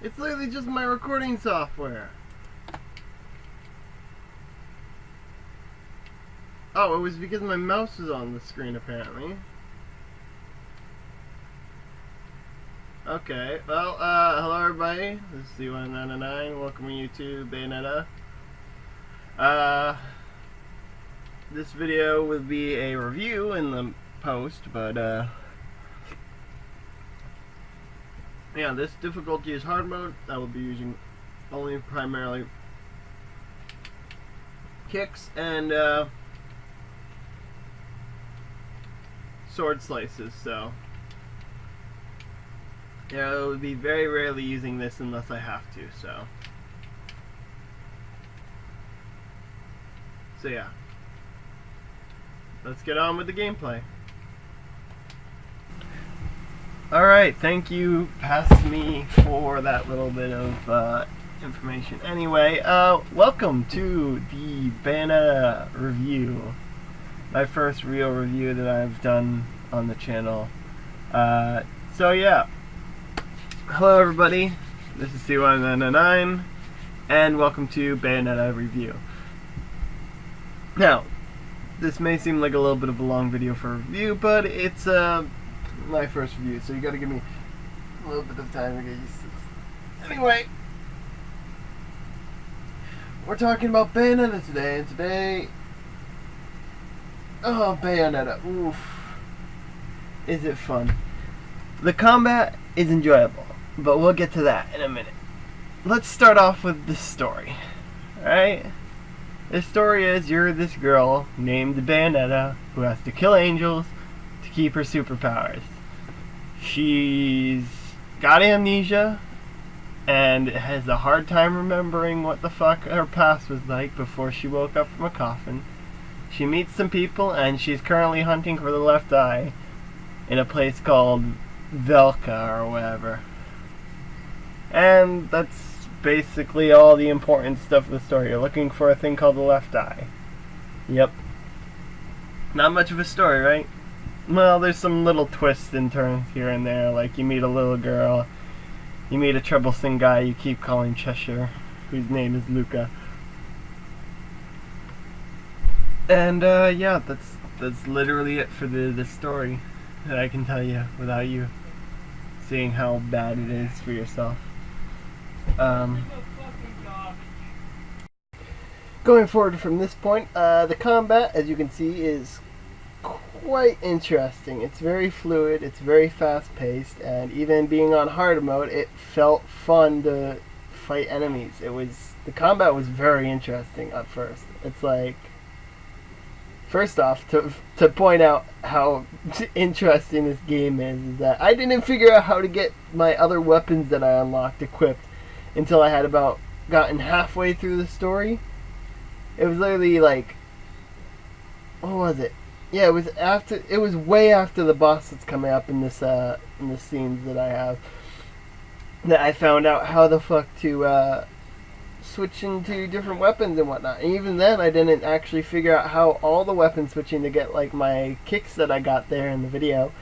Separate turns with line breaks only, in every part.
It's literally just my recording software. Oh, it was because my mouse was on the screen, apparently. Okay, well, hello everybody. This is C199, welcoming you to Bayonetta. This video will be a review in the post, but, yeah, this difficulty is hard mode. I will be using only primarily kicks and, sword slices, so yeah, I will be very rarely using this unless I have to, so yeah, let's get on with the gameplay. Alright, thank you, past me, for that little bit of information. Anyway, welcome to the Bayonetta review. My first real review that I've done on the channel. So yeah, hello everybody, this is C199, and welcome to Bayonetta review. Now, this may seem like a little bit of a long video for a review, but it's my first review, so you gotta give me a little bit of time to get used to this. Anyway, we're talking about Bayonetta today, and today, oh, Bayonetta, oof, is it fun. The combat is enjoyable, but we'll get to that in a minute. Let's start off with the story, alright? The story is you're this girl named Bayonetta who has to kill angels to keep her superpowers. She's got amnesia and has a hard time remembering what the fuck her past was like before she woke up from a coffin. She meets some people, and she's currently hunting for the left eye in a place called Velka or whatever. And that's basically all the important stuff of the story. You're looking for a thing called the left eye. Yep. Not much of a story, right? Well, there's some little twists and turns here and there, like you meet a little girl, you meet a troublesome guy you keep calling Cheshire, whose name is Luca. And yeah, that's literally it for the story that I can tell you without you seeing how bad it is for yourself. Going forward from this point, the combat, as you can see, is quite interesting. It's very fluid, it's very fast-paced, and even being on hard mode, it felt fun to fight enemies. The combat was very interesting at first. It's like, first off, to point out how interesting this game is that I didn't figure out how to get my other weapons that I unlocked equipped until I had gotten halfway through the story. It was literally like, what was it? Yeah, it was way after the boss that's coming up in this in the scenes that I have, that I found out how the fuck to switch into different weapons and whatnot. And even then, I didn't actually figure out how all the weapon switching to get like my kicks that I got there in the video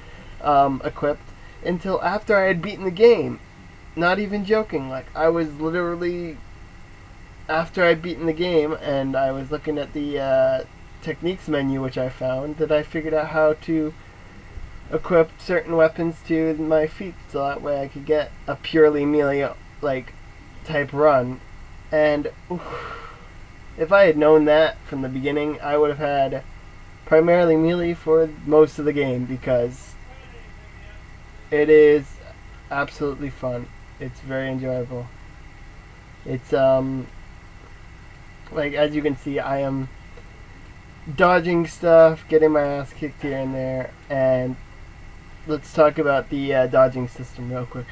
equipped until after I had beaten the game. Not even joking. Like, I was literally, after I'd beaten the game and I was looking at the techniques menu, which I found, that I figured out how to equip certain weapons to my feet, so that way I could get a purely melee like type run. And if I had known that from the beginning, I would have had primarily melee for most of the game, because it is absolutely fun. It's very enjoyable. It's like, as you can see, I am dodging stuff, getting my ass kicked here and there, and let's talk about the dodging system real quick.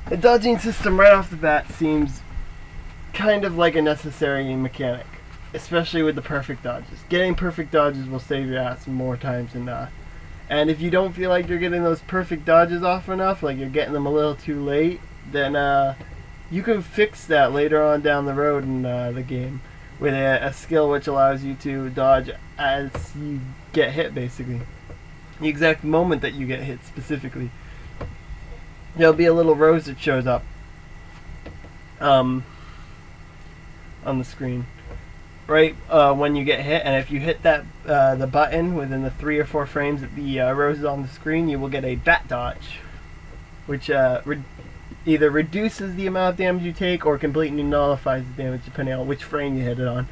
The dodging system right off the bat seems kind of like a necessary mechanic, especially with the perfect dodges. Getting perfect dodges will save your ass more times than not. And if you don't feel like you're getting those perfect dodges off enough, like you're getting them a little too late, then you can fix that later on down the road in the game with a skill which allows you to dodge as you get hit, basically. The exact moment that you get hit specifically. There'll be a little rose that shows up on the screen. Right when you get hit, and if you hit that the button within the 3 or 4 frames that the arrow is on the screen, you will get a bat dodge, which either reduces the amount of damage you take or completely nullifies the damage depending on which frame you hit it on,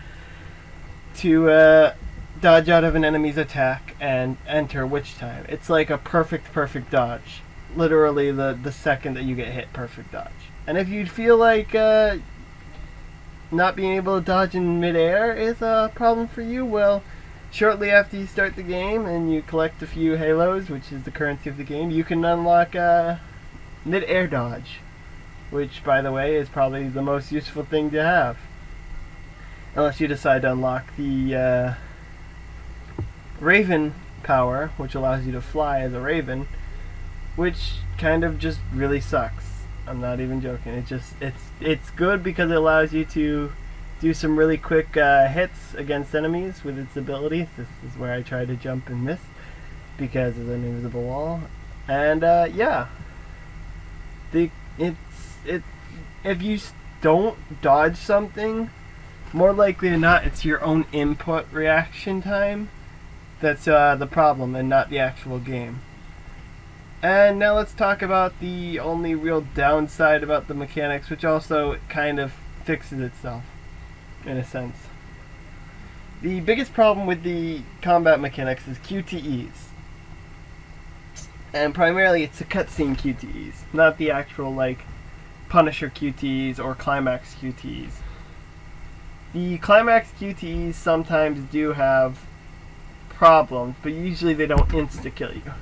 to dodge out of an enemy's attack and enter witch time. It's like a perfect dodge. Literally the second that you get hit, perfect dodge. And if you feel like not being able to dodge in midair is a problem for you, well, shortly after you start the game and you collect a few halos, which is the currency of the game, you can unlock mid-air dodge, which, by the way, is probably the most useful thing to have. Unless you decide to unlock the Raven power, which allows you to fly as a raven, which kind of just really sucks. I'm not even joking. It's good because it allows you to do some really quick hits against enemies with its abilities. This is where I try to jump and miss because of an invisible wall. And yeah, if you don't dodge something, more likely than not, it's your own input reaction time that's the problem, and not the actual game. And now let's talk about the only real downside about the mechanics, which also kind of fixes itself, in a sense. The biggest problem with the combat mechanics is QTEs. And primarily it's the cutscene QTEs, not the actual, like, Punisher QTEs or Climax QTEs. The Climax QTEs sometimes do have problems, but usually they don't insta-kill you.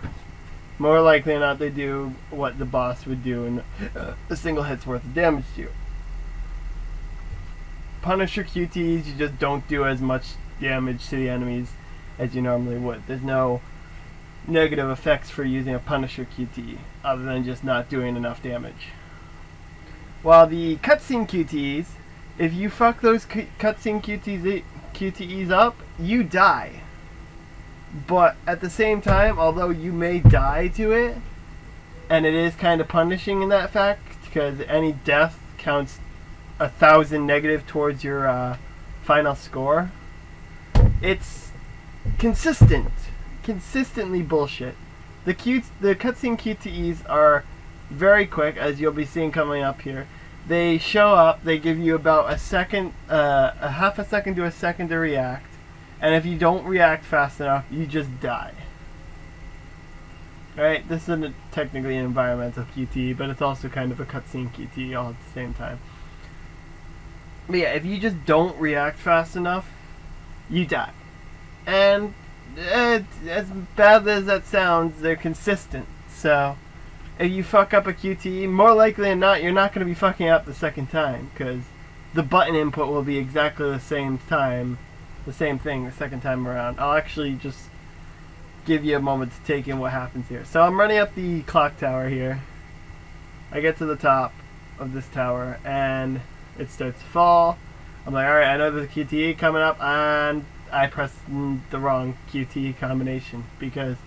More likely than not, they do what the boss would do, and a single hit's worth of damage to you. Punisher QTEs, you just don't do as much damage to the enemies as you normally would. There's no negative effects for using a Punisher QTE, other than just not doing enough damage. While the cutscene QTEs, if you fuck those cutscene QTEs up, you die. But at the same time, although you may die to it, and it is kind of punishing in that fact, because any death counts 1,000 negative towards your final score, it's consistently bullshit. The cutscene QTEs are very quick, as you'll be seeing coming up here. They show up, they give you about a second, a half a second to a second to react. And if you don't react fast enough, you just die. Right? This isn't technically an environmental QTE, but it's also kind of a cutscene QTE all at the same time. But yeah, if you just don't react fast enough, you die. And as bad as that sounds, they're consistent. So if you fuck up a QTE, more likely than not, you're not going to be fucking up the second time, because the button input will be exactly the same time. The same thing the second time around. I'll actually just give you a moment to take in what happens here. So I'm running up the clock tower here. I get to the top of this tower and it starts to fall. I'm like, alright, I know there's a QTE coming up, and I press the wrong QTE combination, because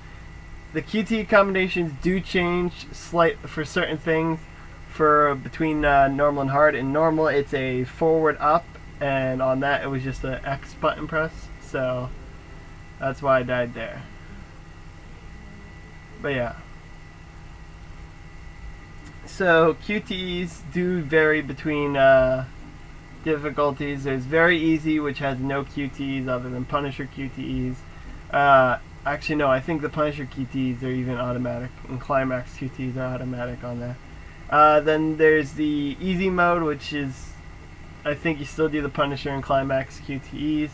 the QTE combinations do change for certain things. For between normal and hard. In normal, it's a forward up, and on that it was just an X button press, so that's why I died there. But yeah, so QTEs do vary between difficulties. There's very easy, which has no QTEs other than Punisher QTEs. Actually no, I think the Punisher QTEs are even automatic, and Climax QTEs are automatic on there. Then there's the easy mode, which is, I think you still do the Punisher and Climax QTEs,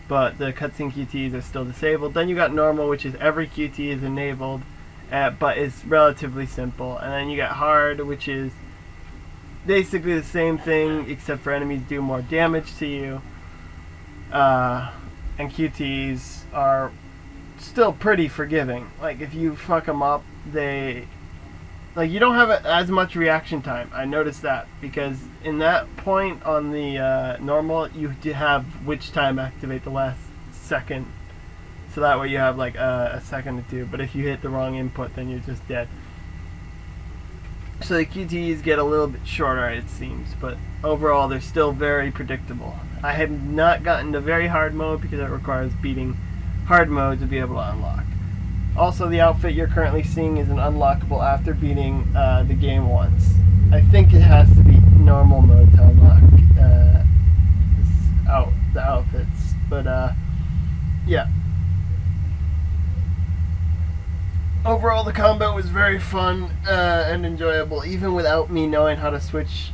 but the cutscene QTEs are still disabled. Then you got normal, which is every QTE is enabled, but it's relatively simple. And then you got hard, which is basically the same thing, except for enemies do more damage to you. And QTEs are still pretty forgiving. Like, if you fuck them up, you don't have as much reaction time. I noticed that, because in that point on the normal, you have witch time activate the last second, so that way you have like a second or two. But if you hit the wrong input, then you're just dead. So the QTEs get a little bit shorter, it seems, but overall they're still very predictable. I have not gotten to very hard mode because it requires beating hard mode to be able to unlock. Also, the outfit you're currently seeing is an unlockable after beating the game once. I think it has to be normal mode to unlock the outfits, but yeah. Overall, the combat was very fun and enjoyable, even without me knowing how to switch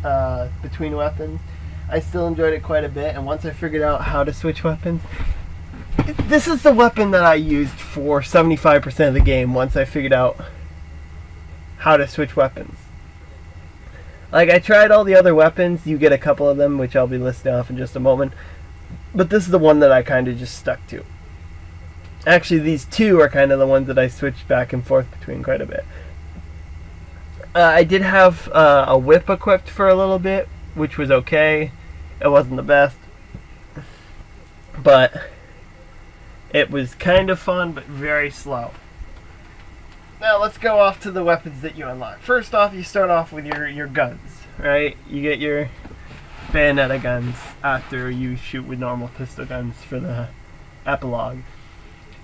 between weapons. I still enjoyed it quite a bit, and once I figured out how to switch weapons, this is the weapon that I used for 75% of the game once I figured out how to switch weapons. Like, I tried all the other weapons, you get a couple of them, which I'll be listing off in just a moment, but this is the one that I kind of just stuck to. Actually, these two are kind of the ones that I switched back and forth between quite a bit. I did have a whip equipped for a little bit, which was okay. It wasn't the best, but it was kind of fun, but very slow. Now let's go off to the weapons that you unlock. First off, you start off with your guns, right? You get your bayonetta guns after you shoot with normal pistol guns for the epilogue.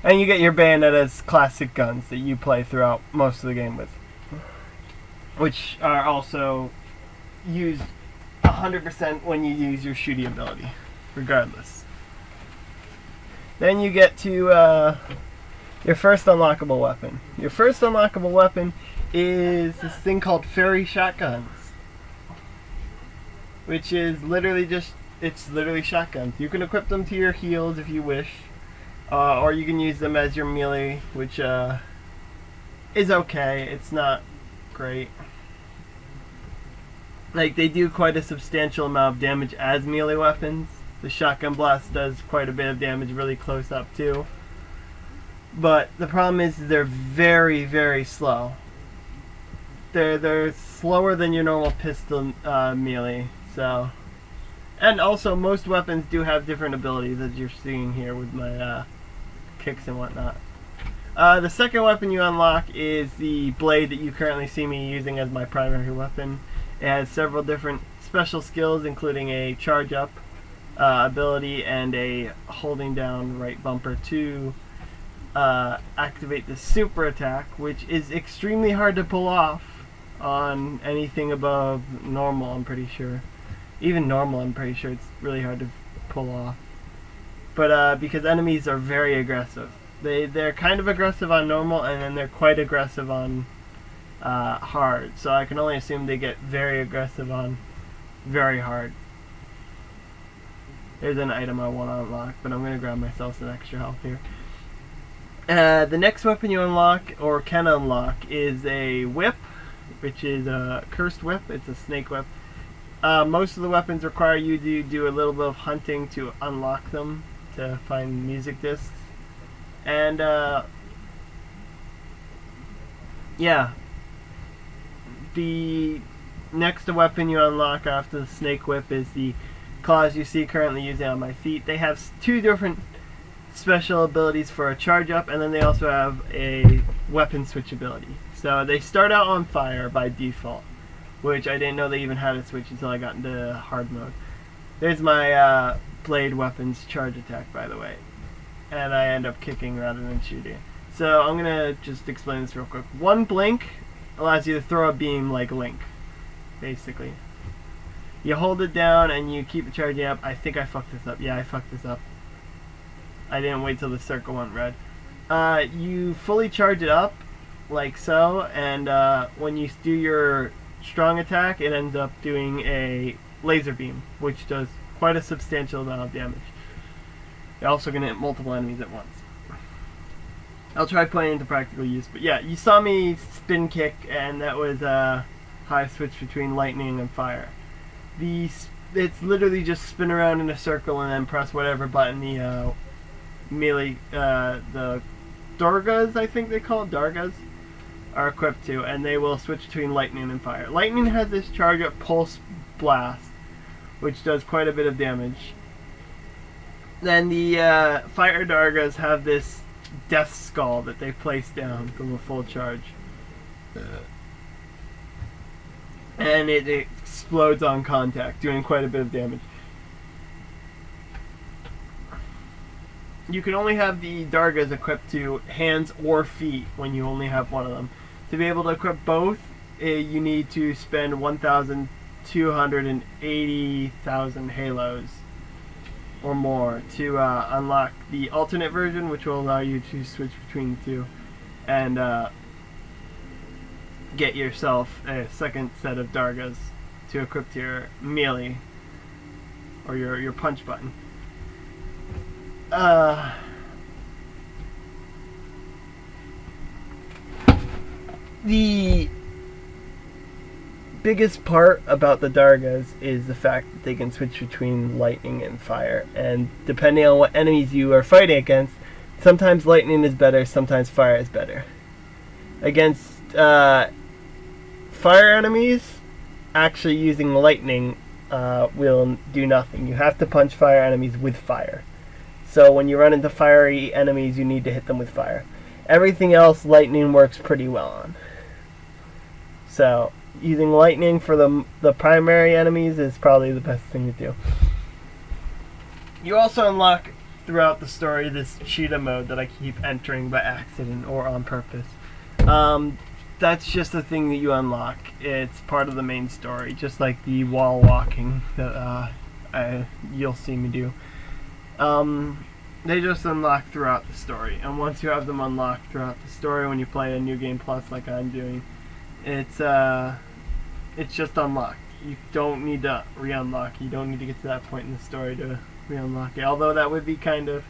And you get your bayonetta's classic guns that you play throughout most of the game with, which are also used 100% when you use your shooting ability, regardless. Then you get to your first unlockable weapon. Your first unlockable weapon is this thing called fairy shotguns, which is literally it's literally shotguns. You can equip them to your heels if you wish, or you can use them as your melee, which is okay. It's not great. Like, they do quite a substantial amount of damage as melee weapons. The shotgun blast does quite a bit of damage really close up too. But the problem is they're very, very slow. They're slower than your normal pistol melee. So, and also most weapons do have different abilities, as you're seeing here with my kicks and whatnot. The second weapon you unlock is the blade that you currently see me using as my primary weapon. It has several different special skills, including a charge up ability and a holding down right bumper to activate the super attack, which is extremely hard to pull off on anything above normal, I'm pretty sure. Even normal, I'm pretty sure it's really hard to pull off. But because enemies are very aggressive. They're kind of aggressive on normal, and then they're quite aggressive on hard. So I can only assume they get very aggressive on very hard. There's an item I want to unlock, but I'm going to grab myself some extra health here. The next weapon you unlock, or can unlock, is a whip, which is a cursed whip. It's a snake whip. Most of the weapons require you to do a little bit of hunting to unlock them, to find music discs. And, yeah. The next weapon you unlock after the snake whip is the claws you see currently using on my feet. They have two different special abilities for a charge up, and then they also have a weapon switch ability. So they start out on fire by default, which I didn't know they even had a switch until I got into hard mode. There's my blade weapons charge attack, by the way, and I end up kicking rather than shooting. So I'm gonna just explain this real quick. One blink allows you to throw a beam like Link, basically. You hold it down and you keep it charging up. I think I fucked this up. Yeah, I fucked this up. I didn't wait till the circle went red. You fully charge it up, like so, and when you do your strong attack, it ends up doing a laser beam, which does quite a substantial amount of damage. You're also going to hit multiple enemies at once. I'll try putting it into practical use, but yeah, you saw me spin kick, and that was how I switched between lightning and fire. It's literally just spin around in a circle and then press whatever button the melee, the Dargas, I think they call it, Dargas, are equipped to, and they will switch between lightning and fire. Lightning has this charge up pulse blast, which does quite a bit of damage. Then the fire Dargas have this death skull that they place down from a full charge. and it explodes on contact, doing quite a bit of damage. You can only have the Dargas equipped to hands or feet when you only have one of them. To be able to equip both, you need to spend 1,280,000 halos or more to unlock the alternate version, which will allow you to switch between the two and get yourself a second set of Dargas to equip to your melee or your punch button. The biggest part about the Dargas is the fact that they can switch between lightning and fire, and depending on what enemies you are fighting against, sometimes lightning is better, sometimes fire is better. Against fire enemies, actually using lightning will do nothing. You have to punch fire enemies with fire. So when you run into fiery enemies, you need to hit them with fire. Everything else, lightning works pretty well on. So using lightning for the primary enemies is probably the best thing to do. You also unlock throughout the story this cheetah mode that I keep entering by accident or on purpose. That's just a thing that you unlock. It's part of the main story, just like the wall walking that you'll see me do. They just unlock throughout the story, and once you have them unlocked throughout the story, when you play a New Game Plus like I'm doing, it's just unlocked. You don't need to re-unlock. You don't need to get to that point in the story to re-unlock it. Although that would be kind of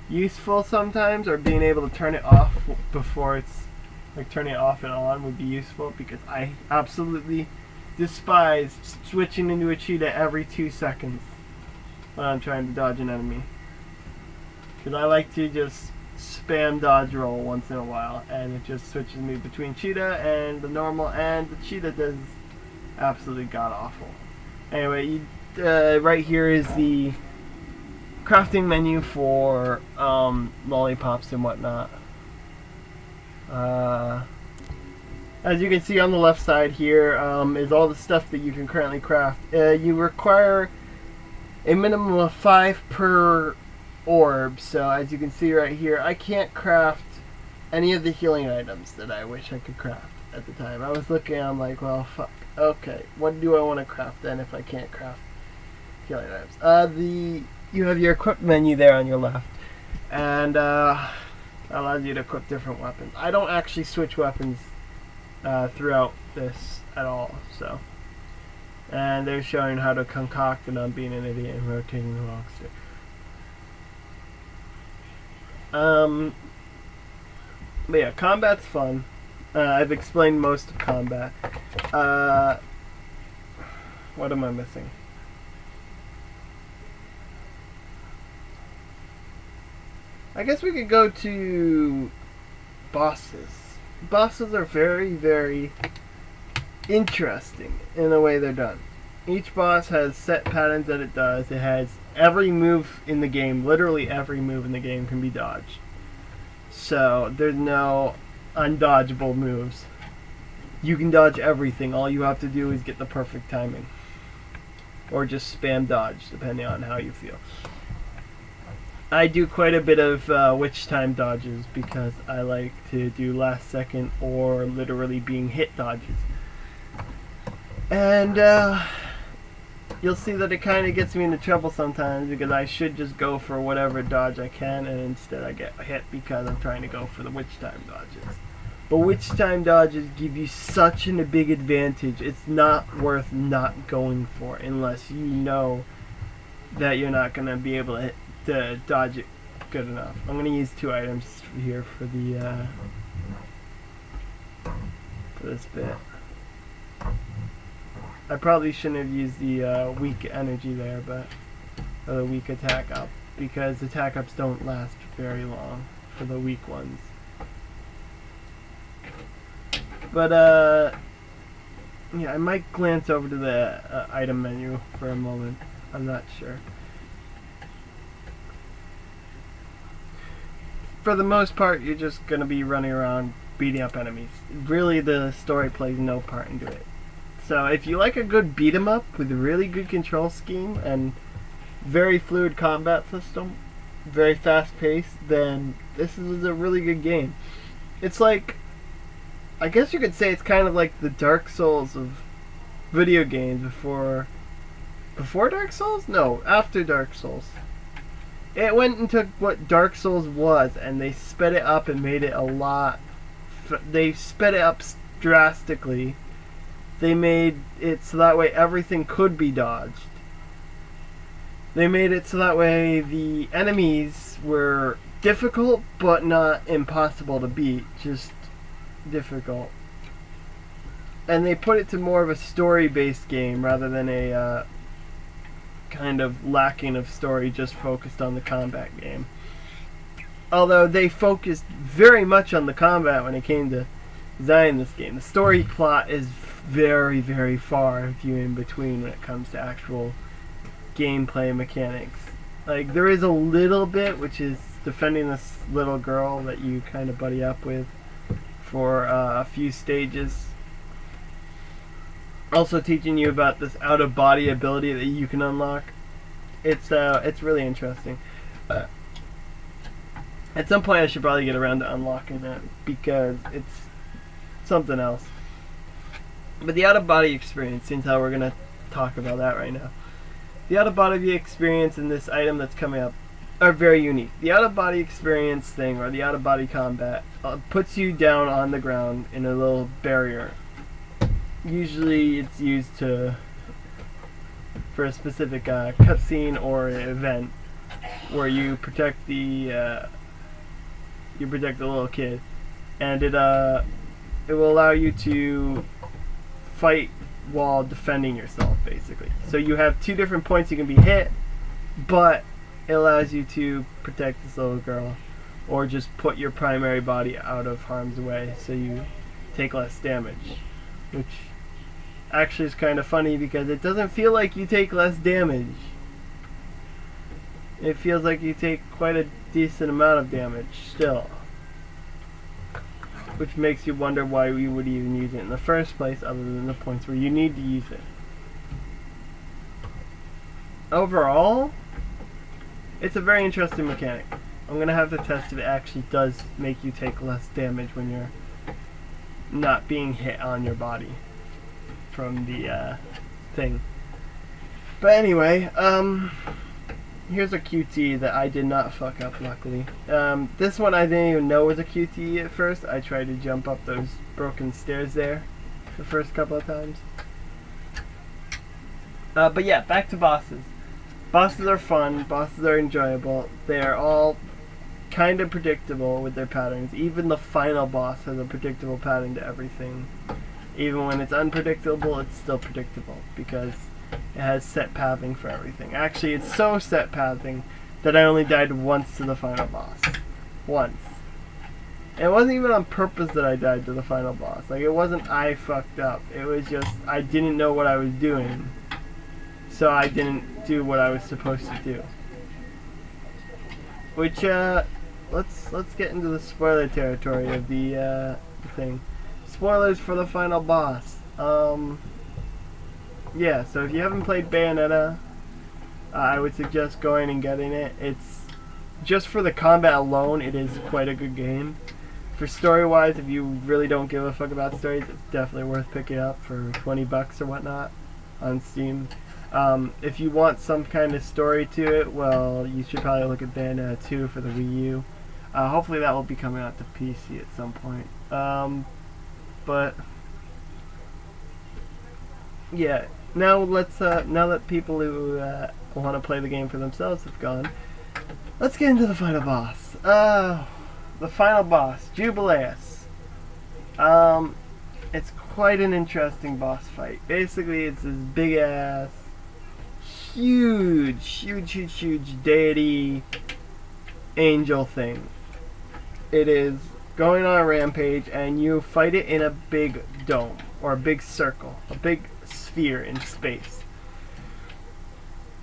useful sometimes, or being able to turn it off before it's like turning it off and on would be useful, because I absolutely despise switching into a cheetah every 2 seconds when I'm trying to dodge an enemy. Because I like to just spam dodge roll once in a while, and it just switches me between cheetah and the normal, and the cheetah does absolutely god awful. Anyway, right here is the crafting menu for lollipops and whatnot. As you can see on the left side here is all the stuff that you can currently craft. You require a minimum of 5 per orb, so as you can see right here, I can't craft any of the healing items that I wish I could craft at the time. I was looking, I'm like, well, fuck. Okay, what do I want to craft then if I can't craft healing items? You have your equip menu there on your left, and allows you to equip different weapons. I don't actually switch weapons throughout this at all, so. And they're showing how to concoct and on being an idiot and rotating the wrong stick. But yeah, combat's fun. I've explained most of combat. What am I missing? I guess we could go to bosses. Bosses are very, very interesting in the way they're done. Each boss has set patterns that it does. It has every move in the game, literally every move in the game can be dodged. So there's no undodgeable moves. You can dodge everything. All you have to do is get the perfect timing. Or just spam dodge, depending on how you feel. I do quite a bit of witch time dodges because I like to do last second or literally being hit dodges. And you'll see that it kind of gets me into trouble sometimes because I should just go for whatever dodge I can, and instead I get hit because I'm trying to go for the witch time dodges. But witch time dodges give you such a big advantage, it's not worth not going for unless you know that you're not going to be able to dodge it good enough. I'm going to use 2 items here for the for this bit. I probably shouldn't have used the weak energy there, but the weak attack up, because attack ups don't last very long for the weak ones. But yeah, I might glance over to the item menu for a moment. I'm not sure. For the most part, you're just gonna be running around beating up enemies. Really, the story plays no part into it. So if you like a good beat 'em up with a really good control scheme and very fluid combat system, very fast paced, then this is a really good game. It's like, I guess you could say it's kind of like the Dark Souls of video games before Dark Souls? No, after Dark Souls. It went and took what Dark Souls was and they sped it up and made it a lot. They sped it up drastically. They made it so that way everything could be dodged. They made it so that way the enemies were difficult but not impossible to beat, just difficult. And they put it to more of a story-based game rather than a kind of lacking of story, just focused on the combat game. Although they focused very much on the combat when it came to designing this game. The story plot is very, very far and few in between when it comes to actual gameplay mechanics. Like, there is a little bit, which is defending this little girl that you kind of buddy up with for a few stages. Also teaching you about this out-of-body ability that you can unlock. It's really interesting. At some point I should probably get around to unlocking that because it's something else. But the out-of-body experience, seems how we're going to talk about that right now. The out-of-body experience and this item that's coming up are very unique. The out-of-body experience thing, or the out-of-body combat, puts you down on the ground in a little barrier. Usually it's used for a specific cutscene or event where you protect the little kid, and it will allow you to fight while defending yourself, basically. So you have two different points you can be hit, but it allows you to protect this little girl, or just put your primary body out of harm's way so you take less damage, which actually is kind of funny because it doesn't feel like you take less damage. It feels like you take quite a decent amount of damage still, which makes you wonder why you would even use it in the first place other than the points where you need to use it. Overall, it's a very interesting mechanic. I'm going to have to test if it actually does make you take less damage when you're not being hit on your body from the thing. But anyway, here's a QT that I did not fuck up, luckily. This one I didn't even know was a QT at first. I tried to jump up those broken stairs there the first couple of times. But yeah, back to bosses. Bosses are fun, bosses are enjoyable. They are all kind of predictable with their patterns. Even the final boss has a predictable pattern to everything. Even when it's unpredictable, it's still predictable because it has set pathing for everything. Actually, it's so set pathing that I only died once to the final boss. Once. And it wasn't even on purpose that I died to the final boss. Like, it wasn't I fucked up. It was just I didn't know what I was doing. So I didn't do what I was supposed to do. Which, let's get into the spoiler territory of the thing. Spoilers for the final boss. Yeah, so if you haven't played Bayonetta, I would suggest going and getting it. It's just for the combat alone, it is quite a good game. For story-wise, if you really don't give a fuck about stories, it's definitely worth picking up for 20 bucks or whatnot on Steam. If you want some kind of story to it, well, you should probably look at Bayonetta 2 for the Wii U. Hopefully that will be coming out to PC at some point. But yeah, now let's now that people who want to play the game for themselves have gone, let's get into the final boss. The final boss, Jubileus. It's quite an interesting boss fight. Basically, it's this big ass, huge deity angel thing. It is going on a rampage, and you fight it in a big dome, or a big circle, a big sphere in space.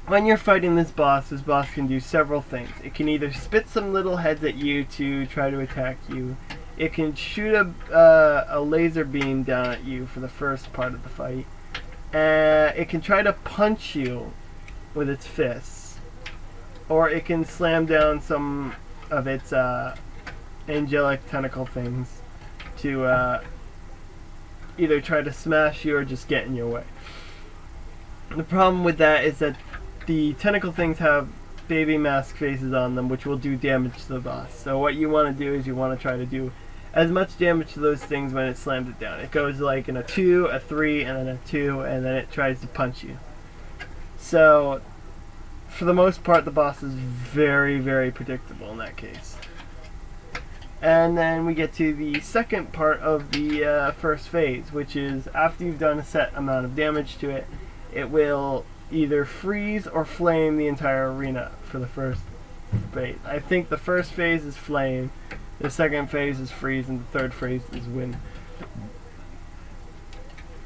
When you're fighting this boss can do several things. It can either spit some little heads at you to try to attack you. It can shoot a laser beam down at you for the first part of the fight. It can try to punch you with its fists, or it can slam down some of its angelic tentacle things to either try to smash you or just get in your way. The problem with that is that the tentacle things have baby mask faces on them, which will do damage to the boss. So what you want to do is you want to try to do as much damage to those things when it slams it down. It goes like in a 2, a 3, and then a 2, and then it tries to punch you. So for the most part, the boss is very, very predictable in that case. And then we get to the second part of the first phase, which is after you've done a set amount of damage to it, it will either freeze or flame the entire arena for the first phase. I think the first phase is flame, the second phase is freeze, and the third phase is wind.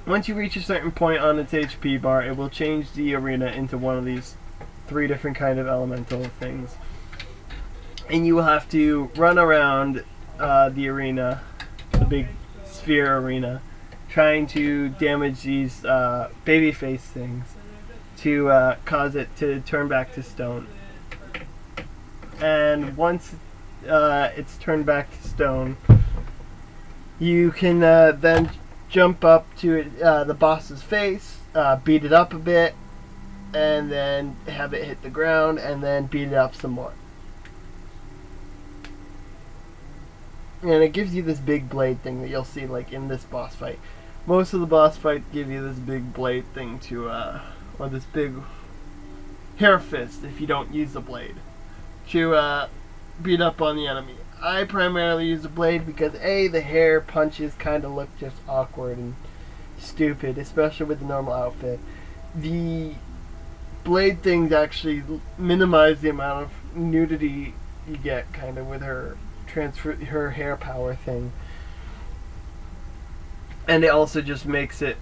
Once you reach a certain point on its HP bar, it will change the arena into one of these 3 different kind of elemental things. And you will have to run around the arena, the big sphere arena, trying to damage these babyface things to cause it to turn back to stone. And once it's turned back to stone, you can then jump up to the boss's face, beat it up a bit, and then have it hit the ground, and then beat it up some more. And it gives you this big blade thing that you'll see like in this boss fight. Most of the boss fights give you this big blade thing to, or this big hair fist if you don't use the blade, to beat up on the enemy. I primarily use the blade because A, the hair punches kind of look just awkward and stupid, especially with the normal outfit. The blade things actually minimize the amount of nudity you get kind of with her hair power thing. And it also just makes it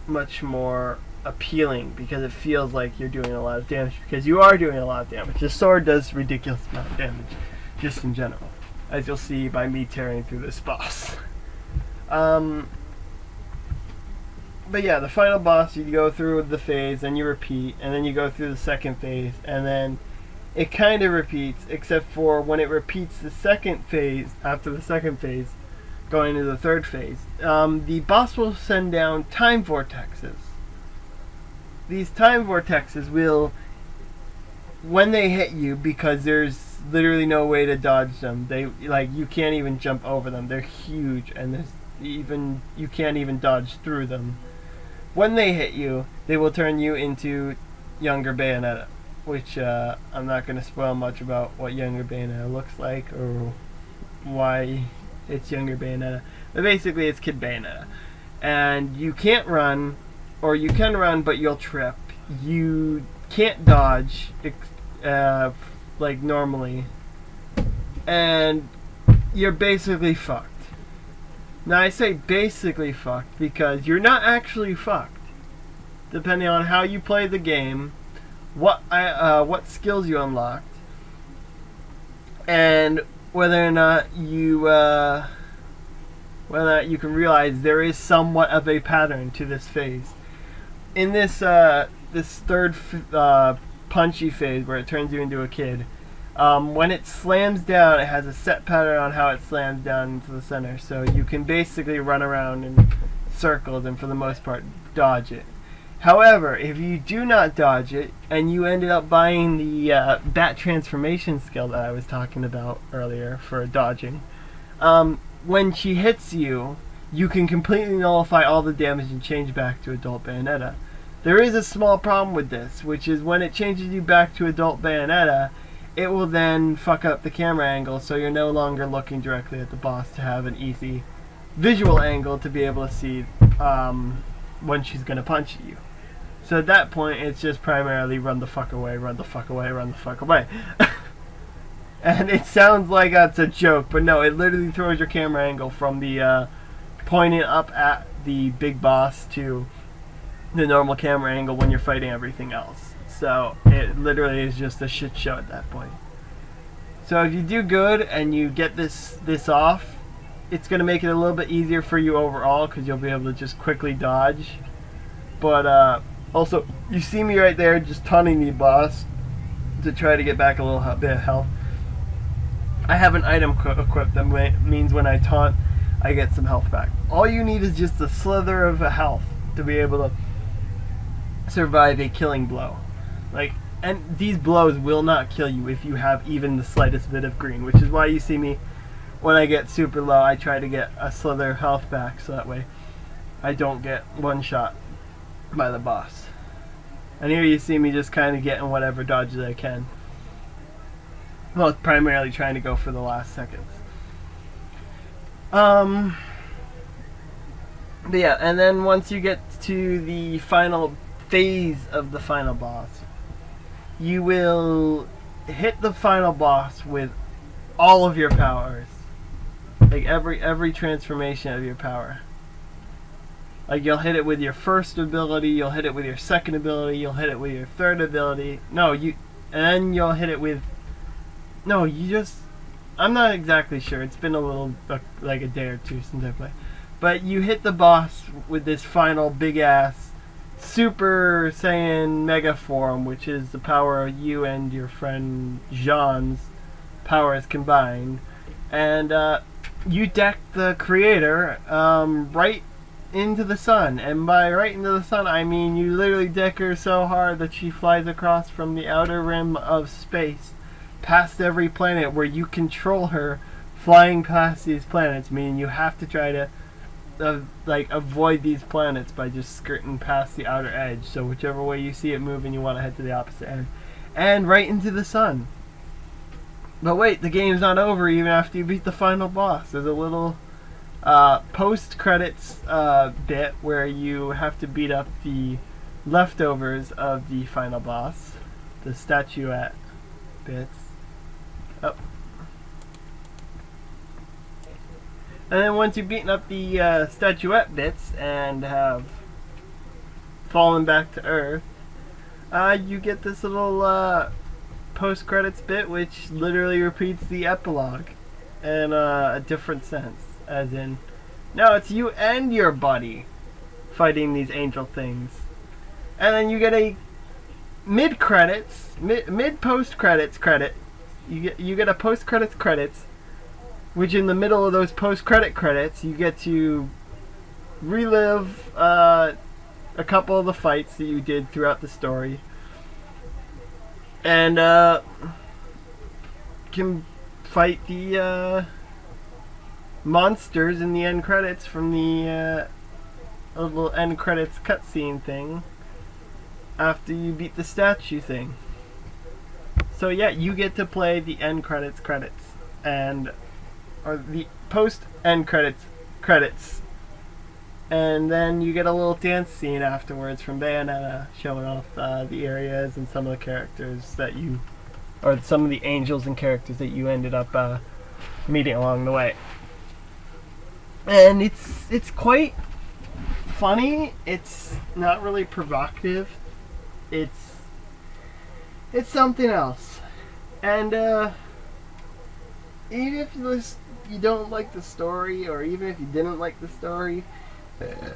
much more appealing because it feels like you're doing a lot of damage, because you are doing a lot of damage. The sword does ridiculous amount of damage just in general, as you'll see by me tearing through this boss. But yeah, the final boss, you go through the phase, then you repeat, and then you go through the second phase, and then it kind of repeats, except for when it repeats the second phase, after the second phase, going into the third phase, the boss will send down time vortexes. These time vortexes will, when they hit you, because there's literally no way to dodge them, you can't even jump over them. They're huge, and you can't even dodge through them. When they hit you, they will turn you into younger Bayonetta, which I'm not going to spoil much about what younger Bayonetta looks like or why it's younger Bayonetta. But basically, it's Kid Bayonetta. And you can't run, or you can run, but you'll trip. You can't dodge like normally. And you're basically fucked. Now, I say basically fucked because you're not actually fucked. Depending on how you play the game, what skills you unlocked, and whether or not you can realize there is somewhat of a pattern to this phase. In this this third punchy phase where it turns you into a kid, when it slams down, it has a set pattern on how it slams down into the center. So you can basically run around in circles and for the most part dodge it. However, if you do not dodge it, and you ended up buying the bat transformation skill that I was talking about earlier for dodging, when she hits you, you can completely nullify all the damage and change back to adult Bayonetta. There is a small problem with this, which is when it changes you back to adult Bayonetta, it will then fuck up the camera angle, so you're no longer looking directly at the boss to have an easy visual angle to be able to see when she's going to punch you. So at that point, it's just primarily run the fuck away, run the fuck away, run the fuck away. And it sounds like that's a joke, but no, it literally throws your camera angle from the pointing up at the big boss to the normal camera angle when you're fighting everything else. So it literally is just a shit show at that point. So if you do good and you get this off, it's going to make it a little bit easier for you overall because you'll be able to just quickly dodge But also, you see me right there just taunting the boss to try to get back a little bit of health. I have an item equipped that means when I taunt, I get some health back. All you need is just a slither of health to be able to survive a killing blow. And these blows will not kill you if you have even the slightest bit of green, which is why you see me, when I get super low, I try to get a slither of health back, so that way I don't get one shot by the boss. And here you see me just kind of getting whatever dodges I can. Well, primarily trying to go for the last seconds. But yeah, and then once you get to the final phase of the final boss, you will hit the final boss with all of your powers. Like every transformation of your power. Like you'll hit it with your first ability, you'll hit it with your second ability, you'll hit it with your third ability. And you'll hit it with... I'm not exactly sure. It's been a little, like a day or two since I played. But you hit the boss with this final big-ass Super Saiyan Mega Form, which is the power of you and your friend Jean's powers combined. And you deck the creator right into the sun. And by right into the sun, I mean you literally deck her so hard that she flies across from the outer rim of space past every planet, where you control her flying past these planets, meaning you have to try to avoid these planets by just skirting past the outer edge. So whichever way you see it moving, you want to head to the opposite end. And right into the sun. But wait, the game's not over even after you beat the final boss. There's a little post-credits bit where you have to beat up the leftovers of the final boss, the statuette bits. Oh. And then once you've beaten up the statuette bits and have fallen back to Earth, you get this little post-credits bit which literally repeats the epilogue in a different sense. As in, now it's you and your buddy fighting these angel things. And then you get a mid-post-credits credit. You get a post-credits credits, which in the middle of those post-credit credits, you get to relive a couple of the fights that you did throughout the story. And can fight the monsters in the end credits from the little end credits cutscene thing after you beat the statue thing. So yeah, you get to play the end credits or the post end credits, and then you get a little dance scene afterwards from Bayonetta showing off the areas and some of the characters or some of the angels and characters that you ended up meeting along the way. And it's quite funny. It's not really provocative. It's something else. And even if you don't like the story, or even if you didn't like the story, a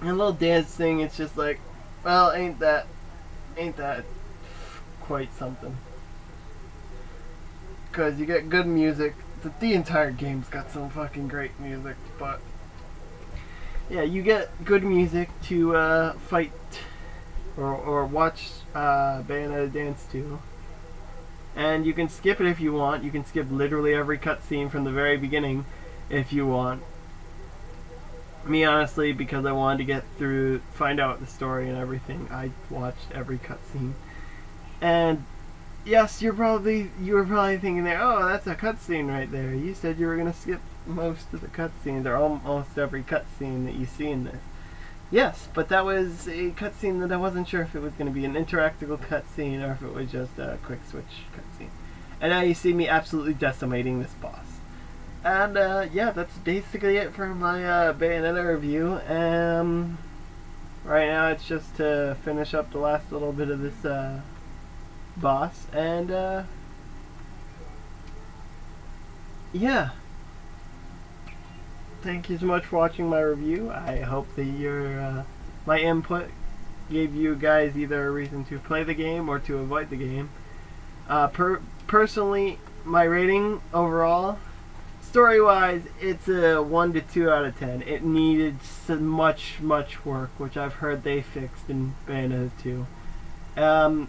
little dance thing, it's just like, well, ain't that quite something? Because you get good music. The entire game's got some fucking great music, but yeah, you get good music to fight or watch Bayonetta dance to. And you can skip it if you want. You can skip literally every cutscene from the very beginning if you want. Me, honestly, because I wanted to find out the story and everything, I watched every cutscene. And yes, you were probably thinking there, oh, that's a cutscene right there. You said you were gonna skip most of the cutscenes, or almost every cutscene that you see in this. Yes, but that was a cutscene that I wasn't sure if it was going to be an interactable cutscene or if it was just a quick switch cutscene. And now you see me absolutely decimating this boss. And yeah, that's basically it for my Bayonetta review. Right now it's just to finish up the last little bit of this boss. And yeah. thank you so much for watching my review. I hope that your my input gave you guys either a reason to play the game or to avoid the game. Personally, my rating overall, story-wise, it's a 1 to 2 out of 10. It needed so much work, which I've heard they fixed in Bayonetta 2. And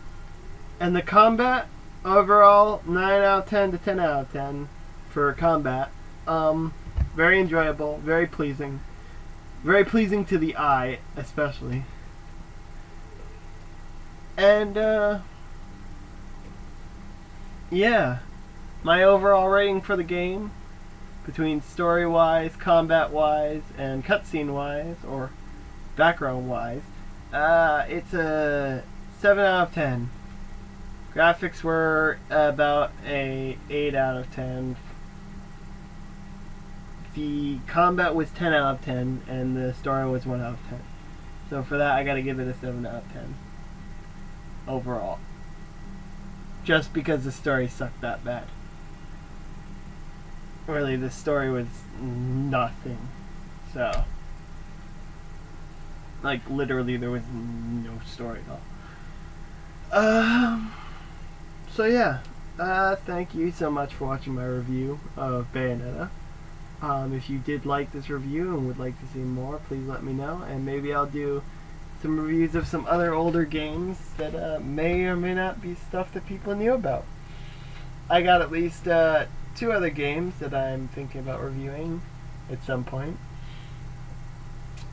the combat, overall, 9 out of 10 to 10 out of 10 for combat. Very enjoyable, very pleasing. Very pleasing to the eye, especially. And, yeah. My overall rating for the game, between story-wise, combat-wise, and cutscene-wise, or background-wise, it's a 7 out of 10. Graphics were about a 8 out of 10. The combat was 10 out of 10, and the story was 1 out of 10. So for that, I gotta give it a 7 out of 10. Overall. Just because the story sucked that bad. Really, the story was nothing. So, like, literally there was no story at all. So yeah, thank you so much for watching my review of Bayonetta. If you did like this review and would like to see more, please let me know, and maybe I'll do some reviews of some other older games that may or may not be stuff that people knew about. I got at least 2 other games that I'm thinking about reviewing at some point.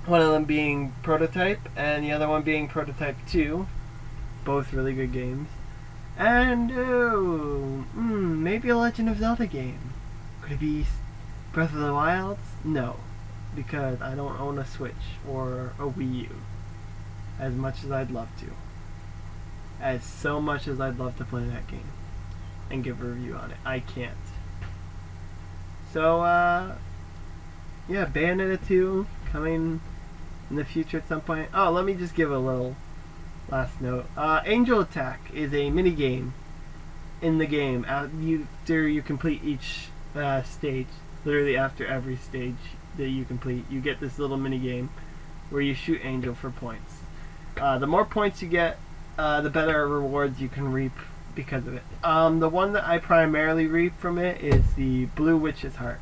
One of them being Prototype, and the other one being Prototype 2. Both really good games. And, maybe a Legend of Zelda game. Could it be Breath of the Wild? No, because I don't own a Switch or a Wii U. As much as I'd love to. As so much as I'd love to play that game and give a review on it, I can't. So, yeah, Bayonetta 2 coming in the future at some point. Oh, let me just give a little last note. Angel Attack is a mini game in the game after you complete each stage. Literally after every stage that you complete, you get this little mini game where you shoot Angel for points. The more points you get, the better rewards you can reap because of it. The one that I primarily reap from it is the Blue Witch's Heart,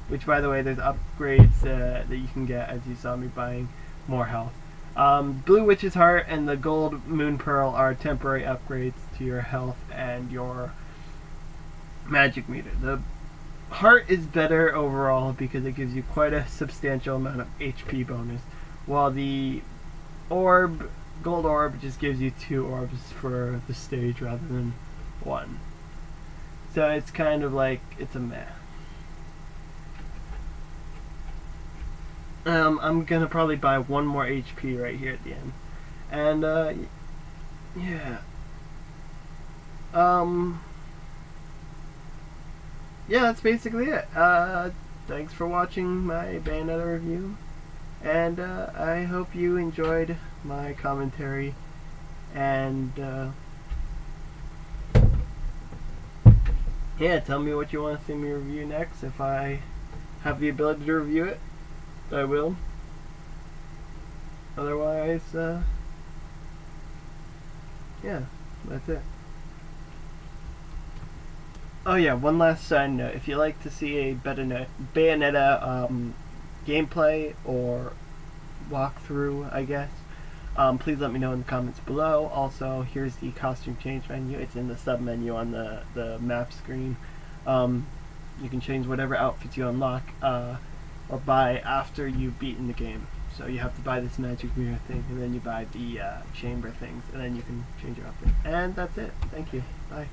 which, by the way, there's upgrades that you can get, as you saw me buying more health. Blue Witch's Heart and the Gold Moon Pearl are temporary upgrades to your health and your magic meter. The Heart is better overall because it gives you quite a substantial amount of HP bonus, while the Orb, Gold Orb, just gives you 2 orbs for the stage rather than 1. So it's kind of like, it's a meh. I'm gonna probably buy 1 more HP right here at the end. And, yeah. Yeah, that's basically it. Thanks for watching my Bayonetta review. And I hope you enjoyed my commentary. And yeah, tell me what you want to see me review next. If I have the ability to review it, I will. Otherwise, yeah, that's it. Oh yeah, one last side note. If you like to see a Bayonetta gameplay or walkthrough, I guess, please let me know in the comments below. Also, here's the costume change menu. It's in the sub menu on the map screen. You can change whatever outfits you unlock or buy after you've beaten the game. So you have to buy this magic mirror thing, and then you buy the chamber things, and then you can change your outfit. And that's it. Thank you. Bye.